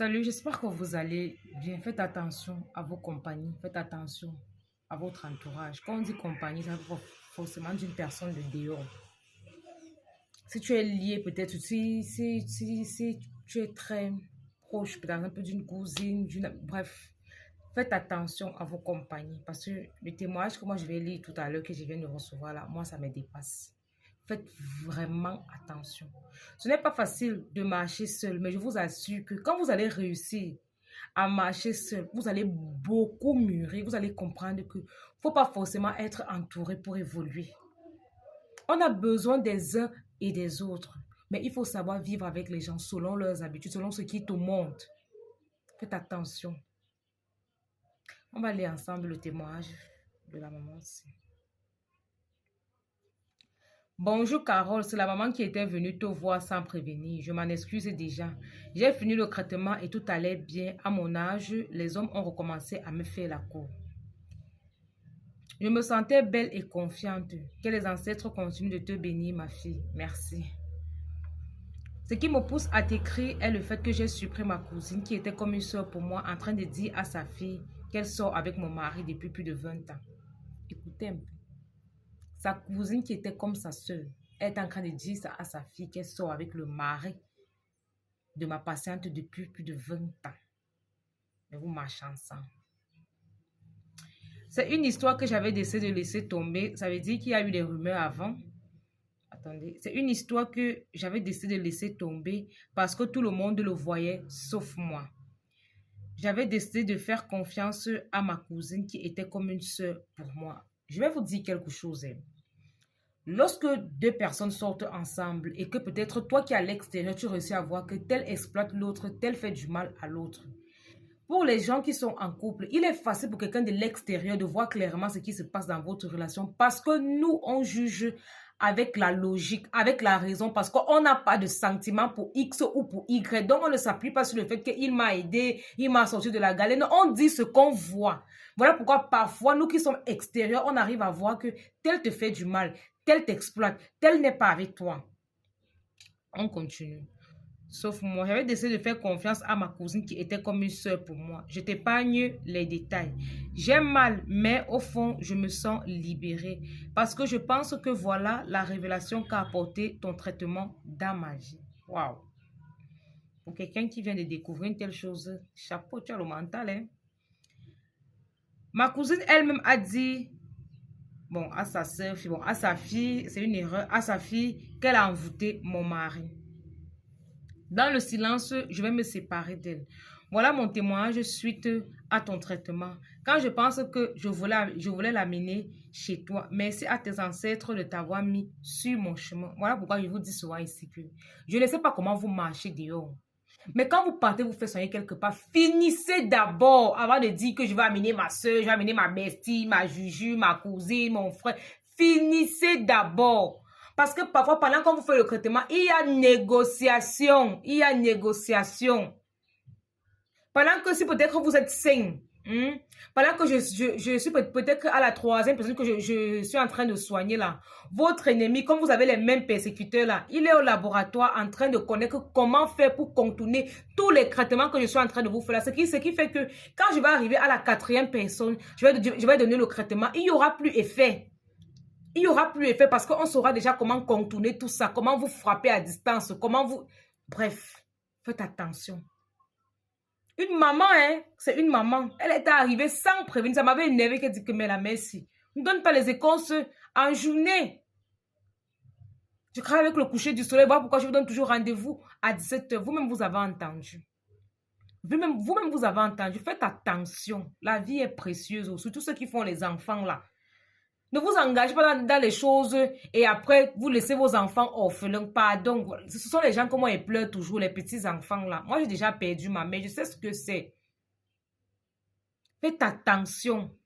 Salut, j'espère que vous allez bien. Faites attention à vos compagnies, faites attention à votre entourage. Quand on dit compagnie, ça veut forcément d'une personne de dehors. Si tu es lié, peut-être, si tu es très proche, peut-être un peu d'une cousine, bref, faites attention à vos compagnies. Parce que le témoignage que moi je vais lire tout à l'heure, que je viens de recevoir là, moi ça me dépasse. Faites vraiment attention. Ce n'est pas facile de marcher seul, mais je vous assure que quand vous allez réussir à marcher seul, vous allez beaucoup mûrir, vous allez comprendre que faut pas forcément être entouré pour évoluer. On a besoin des uns et des autres, mais il faut savoir vivre avec les gens selon leurs habitudes, selon ce qui te montre. Faites attention. On va lire ensemble le témoignage de la maman aussi. Bonjour Carole, c'est la maman qui était venue te voir sans prévenir. Je m'en excuse déjà. J'ai fini le traitement et tout allait bien. À mon âge, les hommes ont recommencé à me faire la cour. Je me sentais belle et confiante. Que les ancêtres continuent de te bénir, ma fille. Merci. Ce qui me pousse à t'écrire est le fait que j'ai surpris ma cousine qui était comme une soeur pour moi en train de dire à sa fille qu'elle sort avec mon mari depuis plus de 20 ans. Écoutez un peu. Sa cousine qui était comme sa soeur est en train de dire ça à sa fille qu'elle sort avec le mari de ma patiente depuis plus de 20 ans. Mais vous marchez ensemble. C'est une histoire que j'avais décidé de laisser tomber. Ça veut dire qu'il y a eu des rumeurs avant. Attendez. C'est une histoire que j'avais décidé de laisser tomber parce que tout le monde le voyait sauf moi. J'avais décidé de faire confiance à ma cousine qui était comme une soeur pour moi. Je vais vous dire quelque chose. Lorsque deux personnes sortent ensemble et que peut-être toi qui es à l'extérieur, tu réussis à voir que tel exploite l'autre, tel fait du mal à l'autre. Pour les gens qui sont en couple, il est facile pour quelqu'un de l'extérieur de voir clairement ce qui se passe dans votre relation parce que nous, on juge avec la logique, avec la raison, parce qu'on n'a pas de sentiment pour X ou pour Y. Donc, on ne s'appuie pas sur le fait qu'il m'a aidé, il m'a sorti de la galère. Non, on dit ce qu'on voit. Voilà pourquoi parfois, nous qui sommes extérieurs, on arrive à voir que tel te fait du mal, tel t'exploite, tel n'est pas avec toi. On continue. Sauf moi, j'avais décidé de faire confiance à ma cousine qui était comme une soeur pour moi. Je t'épargne les détails. J'ai mal, mais au fond, je me sens libérée parce que je pense que voilà la révélation qu'a apporté ton traitement dans ma vie. Waouh! Pour quelqu'un qui vient de découvrir une telle chose, chapeau, tu as le mental, hein? Ma cousine elle-même a dit, bon, à sa soeur, bon, à sa fille, c'est une erreur, à sa fille, qu'elle a envoûté mon mari. Dans le silence, je vais me séparer d'elle. Voilà mon témoignage suite à ton traitement. Quand je pense que je voulais l'amener chez toi, merci à tes ancêtres de t'avoir mis sur mon chemin. Voilà pourquoi je vous dis souvent ici que je ne sais pas comment vous marchez dehors. Mais quand vous partez vous faire soigner quelque part, finissez d'abord avant de dire que je vais amener ma soeur, je vais amener ma bestie, ma juju, ma cousine, mon frère. Finissez d'abord. Parce que parfois, pendant qu'on vous fait le traitement, il y a négociation. Il y a négociation. Pendant que si peut-être vous êtes sain, pendant que je suis peut-être à la troisième personne que je suis en train de soigner là, votre ennemi, comme vous avez les mêmes persécuteurs là, il est au laboratoire en train de connaître comment faire pour contourner tous les traitements que je suis en train de vous faire là. Ce qui fait que quand je vais arriver à la quatrième personne, je vais donner le traitement, il n'y aura plus effet. Il n'y aura plus effet parce qu'on saura déjà comment contourner tout ça, comment vous frapper à distance, comment vous... Bref, faites attention. Une maman, hein, c'est une maman. Elle était arrivée sans prévenir. Ça m'avait énervé qu'elle dit que mais la merci. Ne donne pas les écorces en journée. Je crains avec le coucher du soleil. Voilà pourquoi je vous donne toujours rendez-vous à 17 h. Vous-même, vous avez entendu. Vous-même, vous avez entendu. Faites attention. La vie est précieuse. Surtout ceux qui font les enfants là. Ne vous engagez pas dans les choses et après, vous laissez vos enfants orphelins. Pardon. Ce sont les gens comme moi, ils pleurent toujours, les petits enfants là. Moi, j'ai déjà perdu ma mère. Je sais ce que c'est. Faites attention.